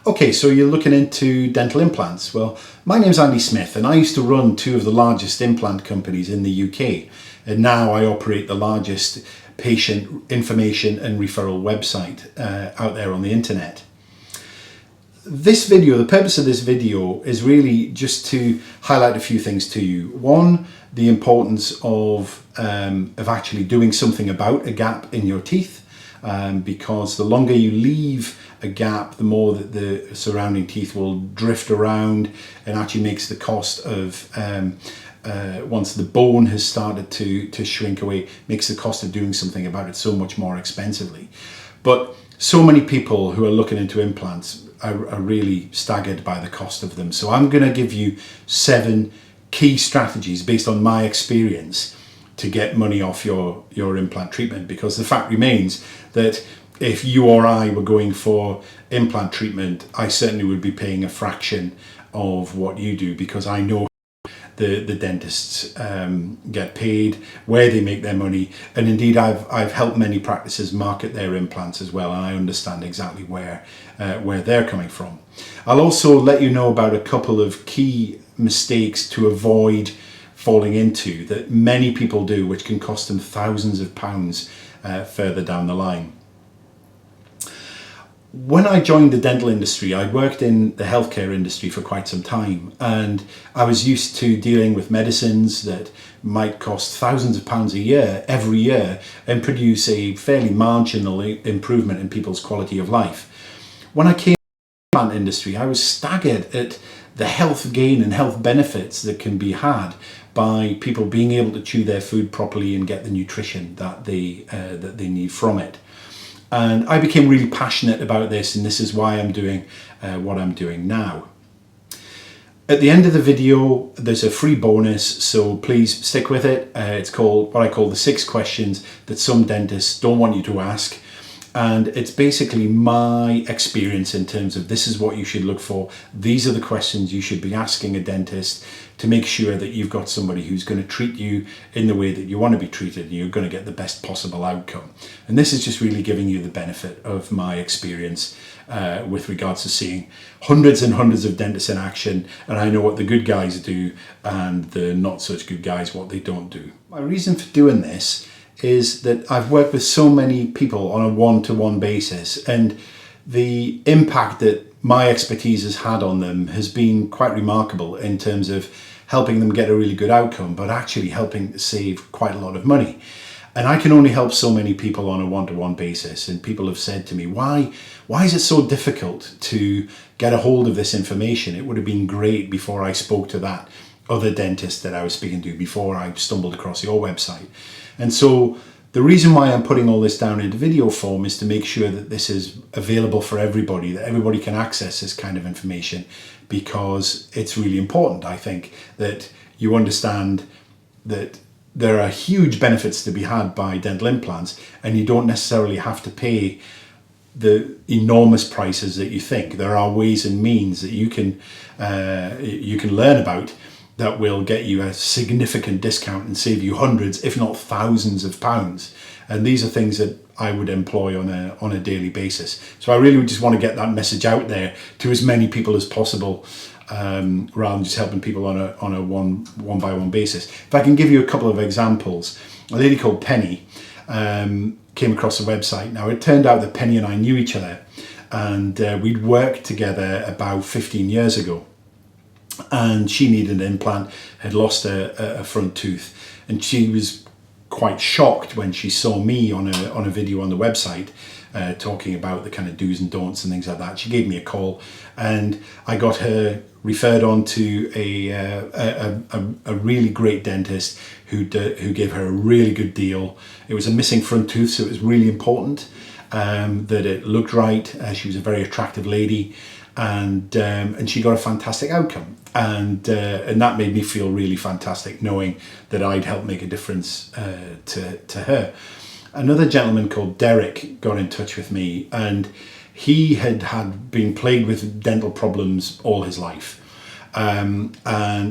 Okay, so you're looking into dental implants. Well, my name's Andy Smith and I used to run two of the largest implant companies in the UK. And now I operate the largest patient information and referral website out there on the internet. This video, the purpose of this video is really just to highlight a few things to you. One, the importance of actually doing something about a gap in your teeth. Because the longer you leave a gap, the more that the surrounding teeth will drift around and actually makes the cost of, once the bone has started to shrink away, makes the cost of doing something about it so much more expensively. But so many people who are looking into implants are really staggered by the cost of them. So I'm going to give you 7 key strategies based on my experience to get money off your implant treatment, because the fact remains that if you or I were going for implant treatment, I certainly would be paying a fraction of what you do, because I know the dentists get paid, where they make their money, and indeed I've helped many practices market their implants as well, and I understand exactly where they're coming from. I'll also let you know about a couple of key mistakes to avoid falling into that many people do, which can cost them thousands of pounds further down the line. When I joined the dental industry, I worked in the healthcare industry for quite some time, and I was used to dealing with medicines that might cost thousands of pounds a year, every year, and produce a fairly marginal improvement in people's quality of life. When I came to the implant industry, I was staggered at the health gain and health benefits that can be had by people being able to chew their food properly and get the nutrition that they need from it. And I became really passionate about this, and this is why I'm doing what I'm doing now. At the end of the video, there's a free bonus, so please stick with it. It's called what I call the 6 questions that some dentists don't want you to ask. And it's basically my experience in terms of this is what you should look for. These are the questions you should be asking a dentist to make sure that you've got somebody who's going to treat you in the way that you want to be treated, and you're going to get the best possible outcome. And this is just really giving you the benefit of my experience with regards to seeing hundreds and hundreds of dentists in action, and I know what the good guys do and the not such good guys, what they don't do. My reason for doing this is that I've worked with so many people on a one-to-one basis, and the impact that my expertise has had on them has been quite remarkable in terms of helping them get a really good outcome, but actually helping to save quite a lot of money. And I can only help so many people on a one-to-one basis, and people have said to me, why is it so difficult to get a hold of this information? It would have been great before I spoke to that other dentist that I was speaking to, before I stumbled across your website. And so the reason why I'm putting all this down into video form is to make sure that this is available for everybody, that everybody can access this kind of information, because it's really important, I think, that you understand that there are huge benefits to be had by dental implants, and you don't necessarily have to pay the enormous prices that you think. There are ways and means that you can learn about that will get you a significant discount and save you hundreds, if not thousands of pounds. And these are things that I would employ on a daily basis. So I really just want to get that message out there to as many people as possible, rather than just helping people on a one-by-one basis. If I can give you a couple of examples, a lady called Penny came across the website. Now, it turned out that Penny and I knew each other, and we'd worked together about 15 years ago. And she needed an implant, had lost a front tooth, and she was quite shocked when she saw me on a video on the website talking about the kind of do's and don'ts and things like that. She gave me a call, and I got her referred on to a really great dentist who gave her a really good deal. It was a missing front tooth, so it was really important that it looked right. She was a very attractive lady, and she got a fantastic outcome, and that made me feel really fantastic, knowing that I'd helped make a difference to her. Another gentleman called Derek got in touch with me, and he had been plagued with dental problems all his life. And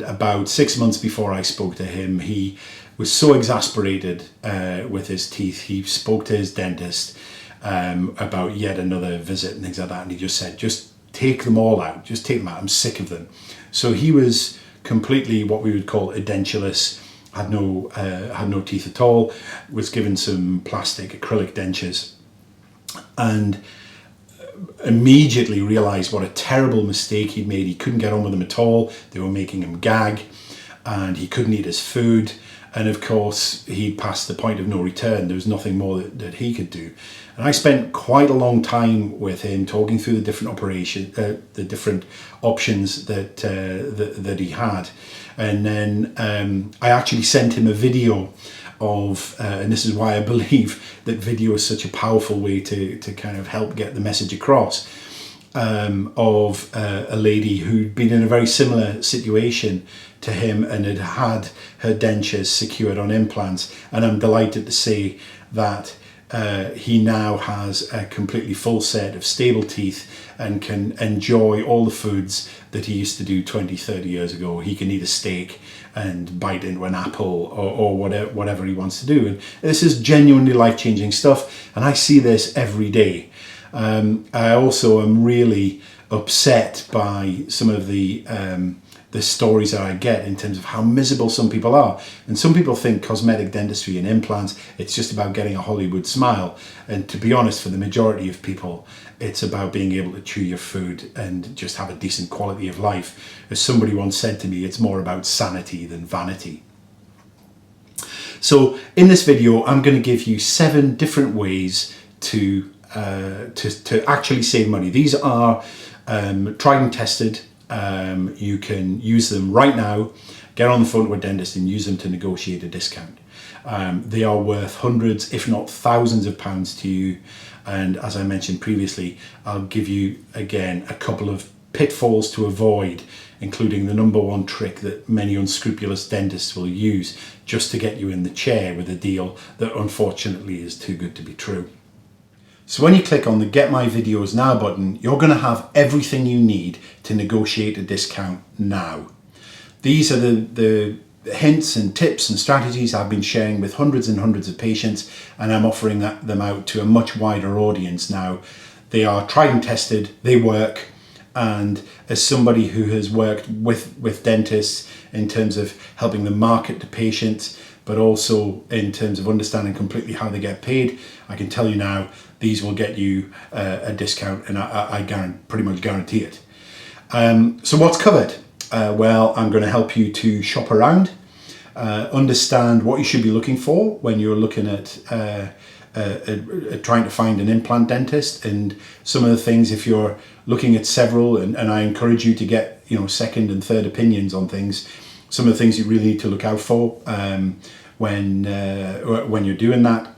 about 6 months before I spoke to him, he was so exasperated with his teeth. He spoke to his dentist about yet another visit and things like that, and he just said, just take them all out, just take them out, I'm sick of them. So he was completely what we would call edentulous, had no teeth at all, was given some plastic acrylic dentures, and immediately realised what a terrible mistake he'd made. He couldn't get on with them at all. They were making him gag, and he couldn't eat his food. And of course, he'd passed the point of no return. There was nothing more that he could do. And I spent quite a long time with him talking through the different the different options that he had. And then I actually sent him a video of, and this is why I believe that video is such a powerful way to kind of help get the message across, of a lady who'd been in a very similar situation to him and had had her dentures secured on implants. And I'm delighted to say that he now has a completely full set of stable teeth and can enjoy all the foods that he used to do 20, 30 years ago. He can eat a steak and bite into an apple or whatever he wants to do. And this is genuinely life-changing stuff, and I see this every day. I also am really upset by some of the stories that I get in terms of how miserable some people are. And some people think cosmetic dentistry and implants, it's just about getting a Hollywood smile. And to be honest, for the majority of people, it's about being able to chew your food and just have a decent quality of life. As somebody once said to me, it's more about sanity than vanity. So in this video, I'm going to give you 7 different ways to actually save money. These are tried and tested. You can use them right now, get on the phone to a dentist and use them to negotiate a discount. They are worth hundreds, if not thousands of pounds to you. And as I mentioned previously, I'll give you again a couple of pitfalls to avoid, including the number one trick that many unscrupulous dentists will use just to get you in the chair with a deal that unfortunately is too good to be true. So when you click on the Get My Videos Now button, you're going to have everything you need to negotiate a discount now. These are the hints and tips and strategies I've been sharing with hundreds and hundreds of patients, and I'm offering them out to a much wider audience now. They are tried and tested, they work, and as somebody who has worked with dentists in terms of helping them market to patients, but also in terms of understanding completely how they get paid, I can tell you now, these will get you a discount, and I pretty much guarantee it. So what's covered? Well, I'm going to help you to shop around, understand what you should be looking for when you're looking at trying to find an implant dentist, and some of the things if you're looking at several, and I encourage you to get second and third opinions on things. Some of the things you really need to look out for when you're doing that.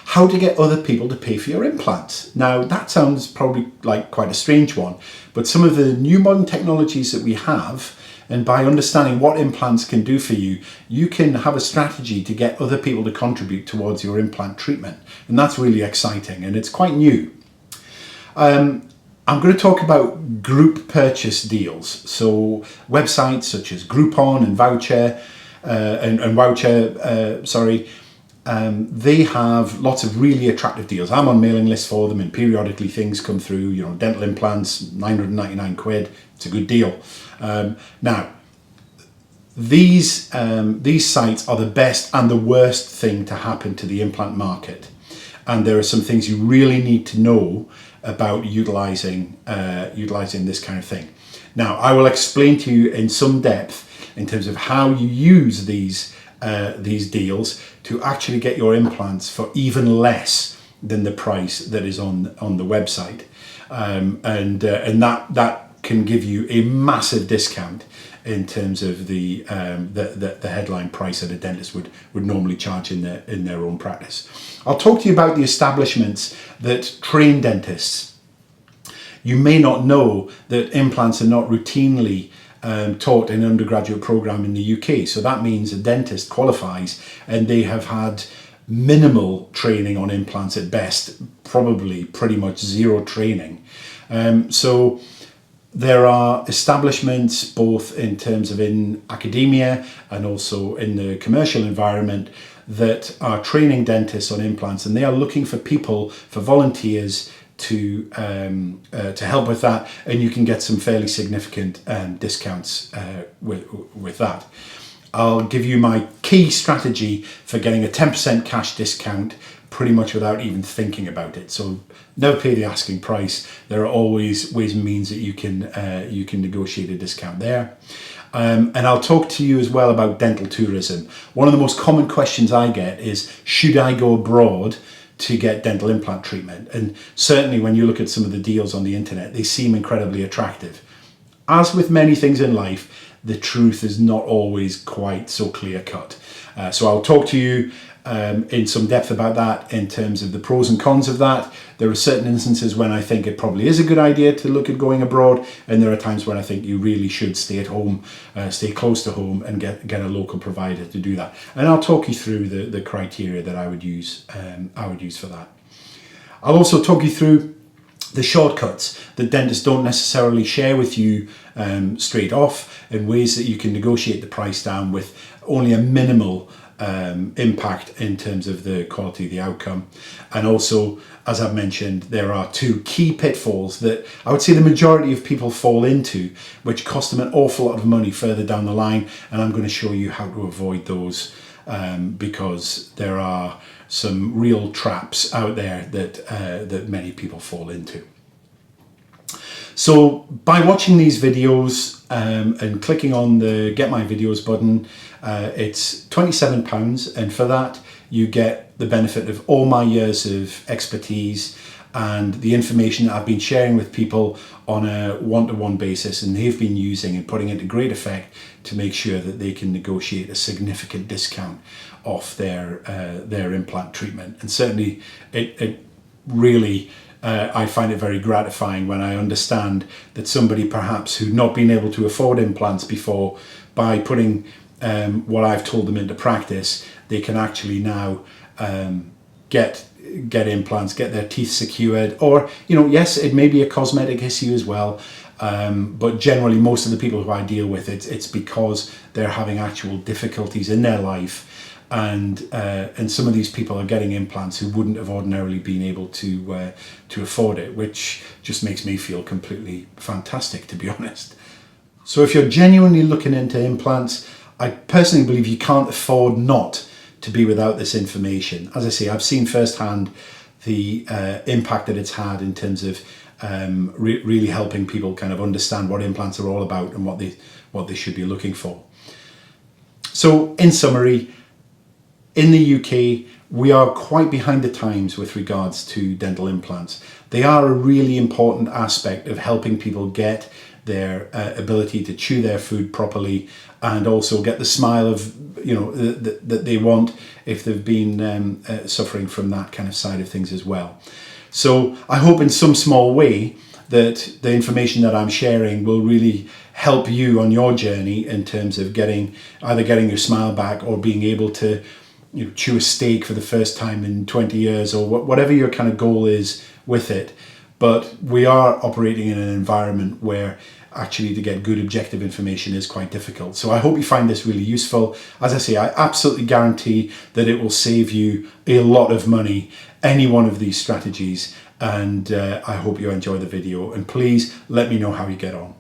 How to get other people to pay for your implants. Now that sounds probably like quite a strange one, but some of the new modern technologies that we have, and by understanding what implants can do for you, you can have a strategy to get other people to contribute towards your implant treatment. And that's really exciting, and it's quite new. I'm going to talk about group purchase deals. So websites such as Groupon and Voucher, they have lots of really attractive deals. I'm on mailing lists for them, and periodically things come through, dental implants, 999 quid, it's a good deal. Now, these sites are the best and the worst thing to happen to the implant market. And there are some things you really need to know about utilizing this kind of thing. Now, I will explain to you in some depth in terms of how you use these deals to actually get your implants for even less than the price that is on the website, and that can give you a massive discount in terms of the headline price that a dentist would normally charge in their own practice. I'll talk to you about the establishments that train dentists. You may not know that implants are not routinely taught in an undergraduate program in the UK. So that means a dentist qualifies and they have had minimal training on implants at best, probably pretty much zero training. So there are establishments both in terms of in academia and also in the commercial environment that are training dentists on implants, and they are looking for volunteers to help with that, and you can get some fairly significant discounts with that. I'll give you my key strategy for getting a 10% cash discount pretty much without even thinking about it. So never pay the asking price. There are always ways and means that you can negotiate a discount there. And I'll talk to you as well about dental tourism. One of the most common questions I get is, should I go abroad to get dental implant treatment? And certainly when you look at some of the deals on the internet, they seem incredibly attractive. As with many things in life, the truth is not always quite so clear cut. So I'll talk to you in some depth about that in terms of the pros and cons of that. There are certain instances when I think it probably is a good idea to look at going abroad, and there are times when I think you really should stay at home, stay close to home, and get a local provider to do that. And I'll talk you through the criteria that I would use for that. I'll also talk you through the shortcuts that dentists don't necessarily share with you straight off, and ways that you can negotiate the price down with only a minimal impact in terms of the quality of the outcome. And also, as I've mentioned, there are two key pitfalls that I would say the majority of people fall into, which cost them an awful lot of money further down the line, and I'm going to show you how to avoid those, because there are some real traps out there that many people fall into. So by watching these videos and clicking on the Get My Videos button, it's £27, and for that you get the benefit of all my years of expertise and the information that I've been sharing with people on a one-to-one basis, and they've been using and putting into great effect to make sure that they can negotiate a significant discount off their implant treatment. And certainly it really I find it very gratifying when I understand that somebody perhaps who'd not been able to afford implants before, by putting what I've told them into practice, they can actually now get implants, get their teeth secured, or, yes, it may be a cosmetic issue as well, but generally most of the people who I deal with, it's because they're having actual difficulties in their life. And some of these people are getting implants who wouldn't have ordinarily been able to afford it, which just makes me feel completely fantastic, to be honest. So if you're genuinely looking into implants, I personally believe you can't afford not to be without this information. As I say, I've seen firsthand the impact that it's had in terms of really helping people kind of understand what implants are all about and what they should be looking for. So in summary, in the UK, we are quite behind the times with regards to dental implants. They are a really important aspect of helping people get their ability to chew their food properly, and also get the smile of that they want if they've been suffering from that kind of side of things as well. So I hope in some small way that the information that I'm sharing will really help you on your journey in terms of either getting your smile back, or being able to chew a steak for the first time in 20 years, or whatever your kind of goal is with it. But we are operating in an environment where actually to get good objective information is quite difficult. So I hope you find this really useful. As I say, I absolutely guarantee that it will save you a lot of money, any one of these strategies. And I hope you enjoy the video, and please let me know how you get on.